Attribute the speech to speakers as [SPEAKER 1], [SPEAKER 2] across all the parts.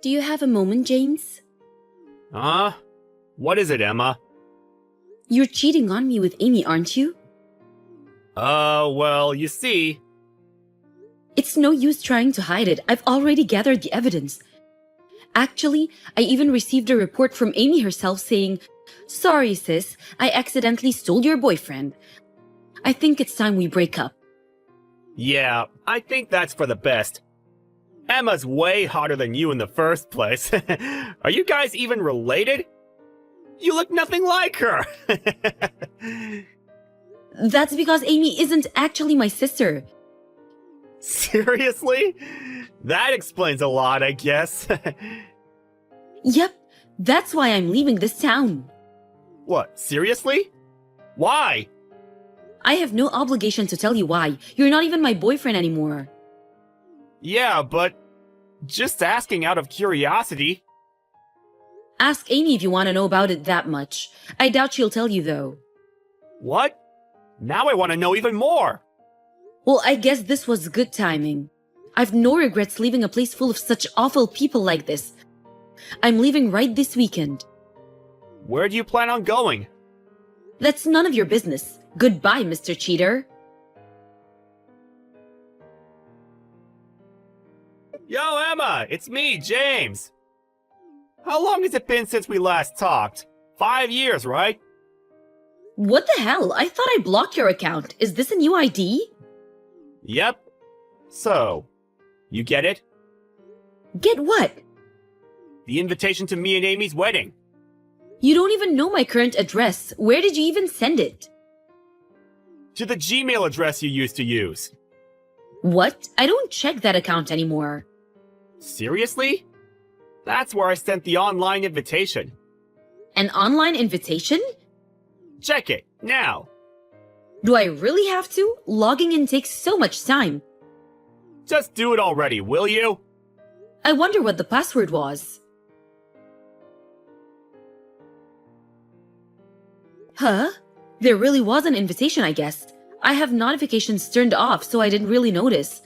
[SPEAKER 1] Do you have a moment, James?
[SPEAKER 2] What is it, Emma?
[SPEAKER 1] You're cheating on me with Amy, aren't you?
[SPEAKER 2] Well, you see...
[SPEAKER 1] It's no use trying to hide it. I've already gathered the evidence. Actually, I even received a report from Amy herself saying, "Sorry, sis, I accidentally stole your boyfriend. I think it's time we break up."
[SPEAKER 2] Yeah, I think that's for the best. Emma's way hotter than you in the first place. Are you guys even related? You look nothing like her!
[SPEAKER 1] That's because Amy isn't actually my sister.
[SPEAKER 2] Seriously? That explains a lot, I guess.
[SPEAKER 1] Yep, that's why I'm leaving this town.
[SPEAKER 2] What, seriously? Why?
[SPEAKER 1] I have no obligation to tell you why. You're not even my boyfriend anymore.
[SPEAKER 2] Yeah, but just asking out of curiosity.
[SPEAKER 1] Ask Amy if you want to know about it that much. I doubt she'll tell you though.
[SPEAKER 2] What? Now I want to know even more.
[SPEAKER 1] Well, I guess this was good timing. I've no regrets leaving a place full of such awful people like this. I'm leaving right this weekend.
[SPEAKER 2] Where do you plan on going?
[SPEAKER 1] That's none of your business. Goodbye, Mr. Cheater.
[SPEAKER 2] Yo, Emma, it's me, James. How long has it been since we last talked? 5 years, right?
[SPEAKER 1] What the hell? I thought I blocked your account. Is this a new ID?
[SPEAKER 2] Yep. So, you get it?
[SPEAKER 1] Get what?
[SPEAKER 2] The invitation to me and Amy's wedding.
[SPEAKER 1] You don't even know my current address. Where did you even send it?
[SPEAKER 2] To the Gmail address you used to use.
[SPEAKER 1] What? I don't check that account anymore.
[SPEAKER 2] Seriously? That's where I sent the online invitation.
[SPEAKER 1] An online invitation?
[SPEAKER 2] Check it, now.
[SPEAKER 1] Do I really have to? Logging in takes so much time.
[SPEAKER 2] Just do it already, will you?
[SPEAKER 1] I wonder what the password was. Huh? There really was an invitation, I guess. I have notifications turned off, so I didn't really notice.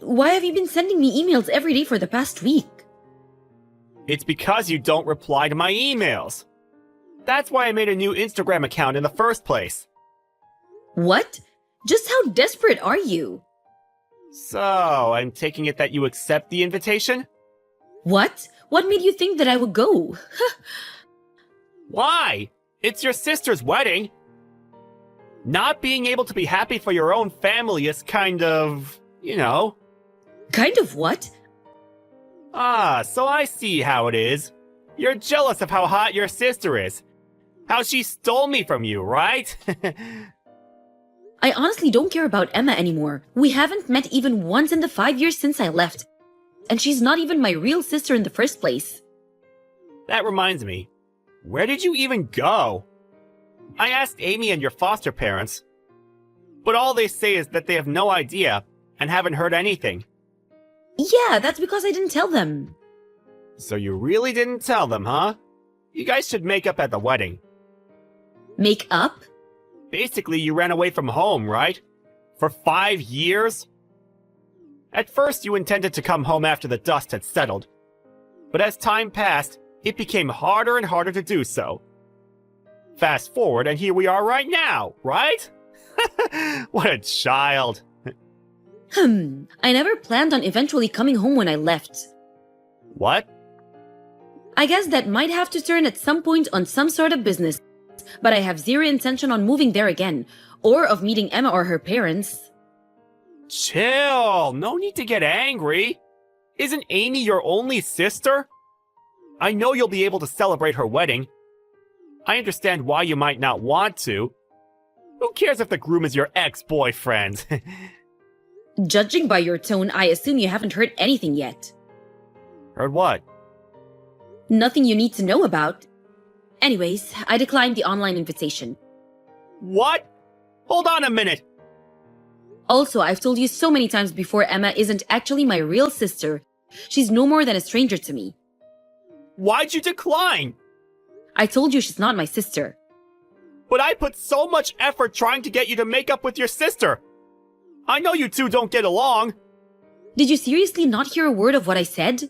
[SPEAKER 1] Why have you been sending me emails every day for the past week?
[SPEAKER 2] It's because you don't reply to my emails. That's why I made a new Instagram account in the first place.
[SPEAKER 1] What? Just how desperate are you?
[SPEAKER 2] So, I'm taking it that you accept the invitation?
[SPEAKER 1] What? What made you think that I would go?
[SPEAKER 2] Why? It's your sister's wedding. Not being able to be happy for your own family is kind of, you know.
[SPEAKER 1] Kind of what?
[SPEAKER 2] So I see how it is. You're jealous of how hot your sister is. How she stole me from you, right?
[SPEAKER 1] I honestly don't care about Emma anymore. We haven't met even once in the 5 years since I left. And she's not even my real sister in the first place.
[SPEAKER 2] That reminds me. Where did you even go? I asked Amy and your foster parents, but all they say is that they have no idea and haven't heard anything.
[SPEAKER 1] Yeah, that's because I didn't tell them.
[SPEAKER 2] So you really didn't tell them, huh? You guys should make up at the wedding.
[SPEAKER 1] Make up?
[SPEAKER 2] Basically, you ran away from home, right? For 5 years? At first, you intended to come home after the dust had settled. But as time passed, it became harder and harder to do so. Fast forward, and here we are right now, right? What a child.
[SPEAKER 1] I never planned on eventually coming home when I left.
[SPEAKER 2] What?
[SPEAKER 1] I guess that might have to turn at some point on some sort of business, but I have zero intention on moving there again, or of meeting Emma or her parents.
[SPEAKER 2] Chill, no need to get angry. Isn't Amy your only sister? I know you'll be able to celebrate her wedding. I understand why you might not want to. Who cares if the groom is your ex-boyfriend?
[SPEAKER 1] Judging by your tone, I assume you haven't heard anything yet.
[SPEAKER 2] Heard what?
[SPEAKER 1] Nothing you need to know about. Anyways, I declined the online invitation.
[SPEAKER 2] What? Hold on a minute.
[SPEAKER 1] Also, I've told you so many times before Emma isn't actually my real sister. She's no more than a stranger to me.
[SPEAKER 2] Why'd you decline?
[SPEAKER 1] I told you she's not my sister.
[SPEAKER 2] But I put so much effort trying to get you to make up with your sister. I know you two don't get along.
[SPEAKER 1] Did you seriously not hear a word of what I said?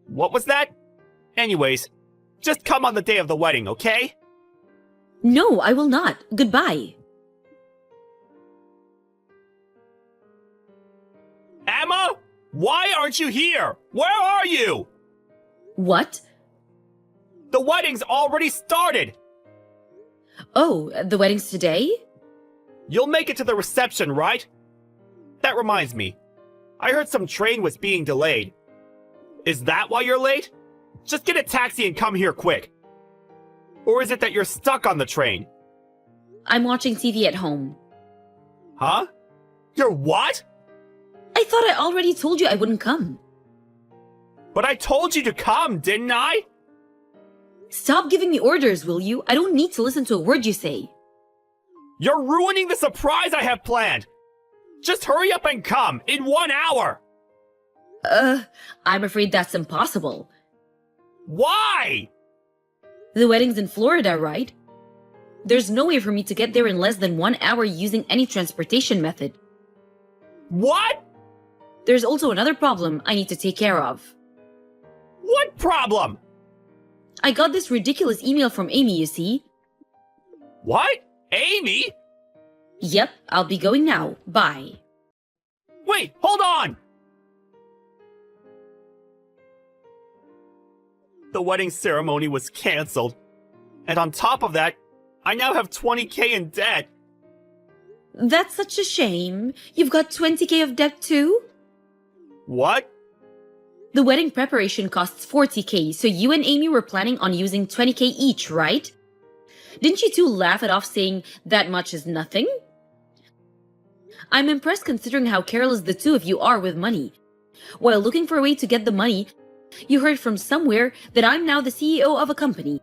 [SPEAKER 2] What was that? Anyways, just come on the day of the wedding, okay?
[SPEAKER 1] No, I will not. Goodbye.
[SPEAKER 2] Emma? Why aren't you here? Where are you?
[SPEAKER 1] What?
[SPEAKER 2] The wedding's already started!
[SPEAKER 1] Oh, the wedding's today?
[SPEAKER 2] You'll make it to the reception, right? That reminds me. I heard some train was being delayed. Is that why you're late? Just get a taxi and come here quick. Or is it that you're stuck on the train?
[SPEAKER 1] I'm watching TV at home.
[SPEAKER 2] Huh? You're what?
[SPEAKER 1] I thought I already told you I wouldn't come.
[SPEAKER 2] But I told you to come, didn't I?
[SPEAKER 1] Stop giving me orders, will you? I don't need to listen to a word you say.
[SPEAKER 2] You're ruining the surprise I have planned! Just hurry up and come, in 1 hour!
[SPEAKER 1] I'm afraid that's impossible.
[SPEAKER 2] Why?
[SPEAKER 1] The wedding's in Florida, right? There's no way for me to get there in less than 1 hour using any transportation method.
[SPEAKER 2] What?
[SPEAKER 1] There's also another problem I need to take care of.
[SPEAKER 2] What problem?
[SPEAKER 1] I got this ridiculous email from Amy, you see.
[SPEAKER 2] What? Amy?
[SPEAKER 1] Yep, I'll be going now. Bye.
[SPEAKER 2] Wait, hold on! The wedding ceremony was cancelled. And on top of that, I now have 20K in debt.
[SPEAKER 1] That's such a shame. You've got 20K of debt too?
[SPEAKER 2] What?
[SPEAKER 1] The wedding preparation costs 40K, so you and Amy were planning on using 20K each, right? Didn't you two laugh it off saying that much is nothing? I'm impressed considering how careless the two of you are with money. While looking for a way to get the money, you heard from somewhere that I'm now the CEO of a company.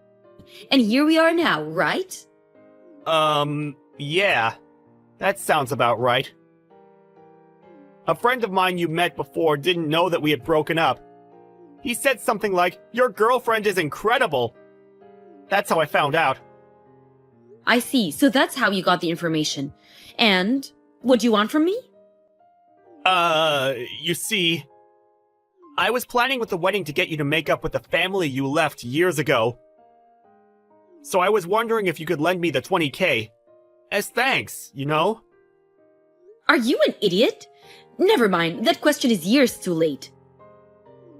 [SPEAKER 1] And here we are now, right?
[SPEAKER 2] Yeah. That sounds about right. A friend of mine you met before didn't know that we had broken up. He said something like, "Your girlfriend is incredible." That's how I found out.
[SPEAKER 1] I see, so that's how you got the information. And what do you want from me?
[SPEAKER 2] You see, I was planning with the wedding to get you to make up with the family you left years ago. So I was wondering if you could lend me the 20K. As thanks, you know?
[SPEAKER 1] Are you an idiot? Never mind, that question is years too late.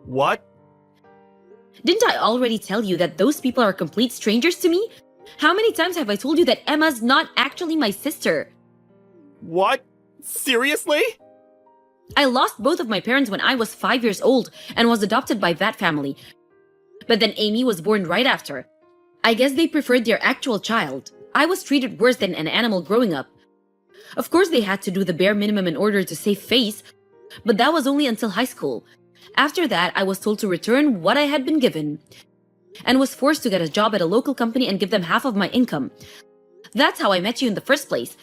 [SPEAKER 2] What?
[SPEAKER 1] Didn't I already tell you that those people are complete strangers to me? How many times have I told you that Emma's not actually my sister?
[SPEAKER 2] What? Seriously?
[SPEAKER 1] I lost both of my parents when I was 5 years old and was adopted by that family. But then Amy was born right after. I guess they preferred their actual child. I was treated worse than an animal growing up. Of course they had to do the bare minimum in order to save face, but that was only until high school. After that, I was told to return what I had been given, and was forced to get a job at a local company and give them half of my income. That's how I met you in the first place.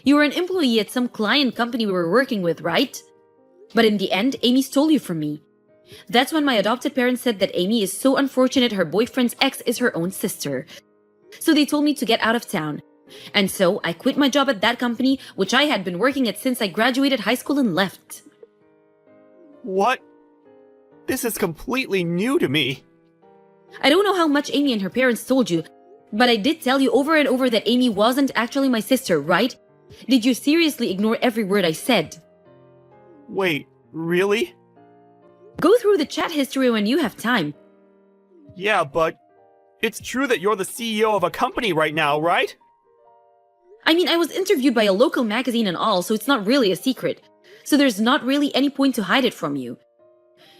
[SPEAKER 1] You were an employee at some client company we were working with, right? But in the end, Amy stole you from me. That's when my adopted parents said that Amy is so unfortunate her boyfriend's ex is her own sister. So they told me to get out of town. And so I quit my job at that company, which I had been working at since I graduated high school and left.
[SPEAKER 2] What? This is completely new to me.
[SPEAKER 1] I don't know how much Amy and her parents told you, but I did tell you over and over that Amy wasn't actually my sister, right? Did you seriously ignore every word I said?
[SPEAKER 2] Wait, really?
[SPEAKER 1] Go through the chat history when you have time.
[SPEAKER 2] Yeah, but it's true that you're the CEO of a company right now, right?
[SPEAKER 1] I mean, I was interviewed by a local magazine and all, so it's not really a secret. So there's not really any point to hide it from you.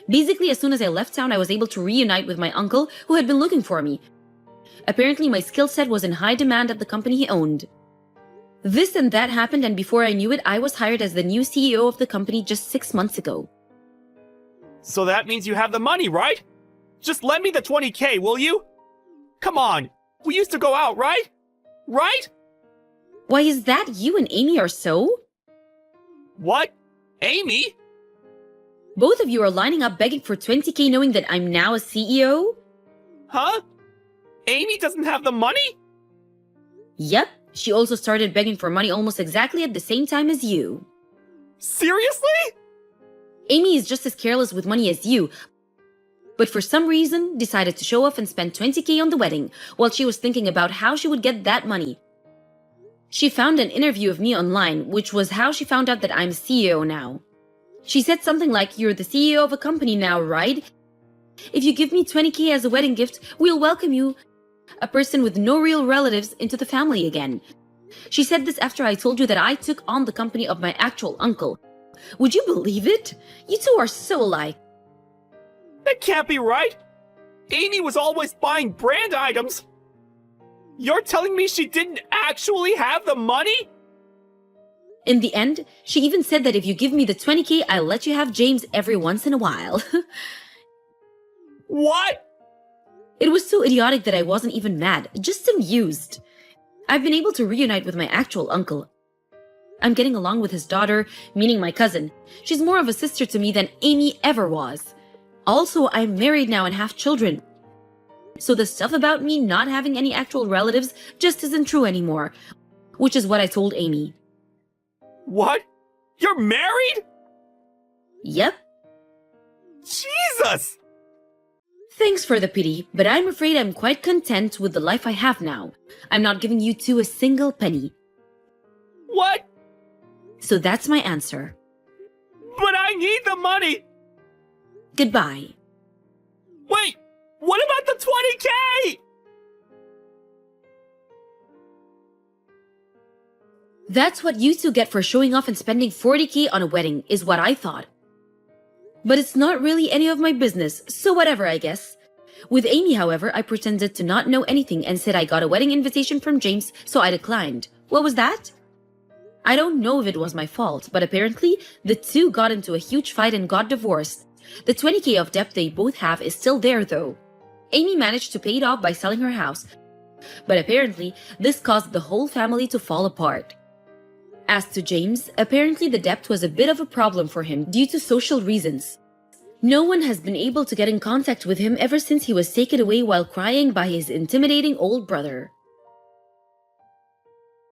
[SPEAKER 1] Basically, as soon as I left town, I was able to reunite with my uncle, who had been looking for me. Apparently, my skill set was in high demand at the company he owned. This and that happened, and before I knew it, I was hired as the new CEO of the company just 6 months ago.
[SPEAKER 2] So that means you have the money, right? Just lend me the 20K, will you? Come on, we used to go out, right? Right?
[SPEAKER 1] Why is that you and Amy are so?
[SPEAKER 2] What? Amy?
[SPEAKER 1] Both of you are lining up begging for 20K knowing that I'm now a CEO?
[SPEAKER 2] Huh? Amy doesn't have the money?
[SPEAKER 1] Yep, she also started begging for money almost exactly at the same time as you.
[SPEAKER 2] Seriously?
[SPEAKER 1] Amy is just as careless with money as you, but for some reason decided to show off and spend 20K on the wedding while she was thinking about how she would get that money. She found an interview of me online, which was how she found out that I'm CEO now. She said something like, "You're the CEO of a company now, right? If you give me 20K as a wedding gift, we'll welcome you, a person with no real relatives, into the family again." She said this after I told you that I took on the company of my actual uncle. Would you believe it? You two are so alike.
[SPEAKER 2] That can't be right! Amy was always buying brand items! You're telling me she didn't actually have the money?
[SPEAKER 1] In the end, she even said that if you give me the 20K, I'll let you have James every once in a while.
[SPEAKER 2] What?
[SPEAKER 1] It was so idiotic that I wasn't even mad, just amused. I've been able to reunite with my actual uncle. I'm getting along with his daughter, meaning my cousin. She's more of a sister to me than Amy ever was. Also, I'm married now and have children. So the stuff about me not having any actual relatives just isn't true anymore, which is what I told Amy.
[SPEAKER 2] What? You're married?
[SPEAKER 1] Yep.
[SPEAKER 2] Jesus!
[SPEAKER 1] Thanks for the pity, but I'm afraid I'm quite content with the life I have now. I'm not giving you two a single penny.
[SPEAKER 2] What?
[SPEAKER 1] So that's my answer.
[SPEAKER 2] But I need the money!
[SPEAKER 1] Goodbye.
[SPEAKER 2] Wait! What about the 20K?
[SPEAKER 1] That's what you two get for showing off and spending 40K on a wedding, is what I thought. But it's not really any of my business, so whatever, I guess. With Amy, however, I pretended to not know anything and said I got a wedding invitation from James, so I declined. What was that? I don't know if it was my fault, but apparently the two got into a huge fight and got divorced. The 20K of debt they both have is still there though. Amy managed to pay it off by selling her house, but apparently this caused the whole family to fall apart. As to James, apparently the debt was a bit of a problem for him due to social reasons. No one has been able to get in contact with him ever since he was taken away while crying by his intimidating old brother.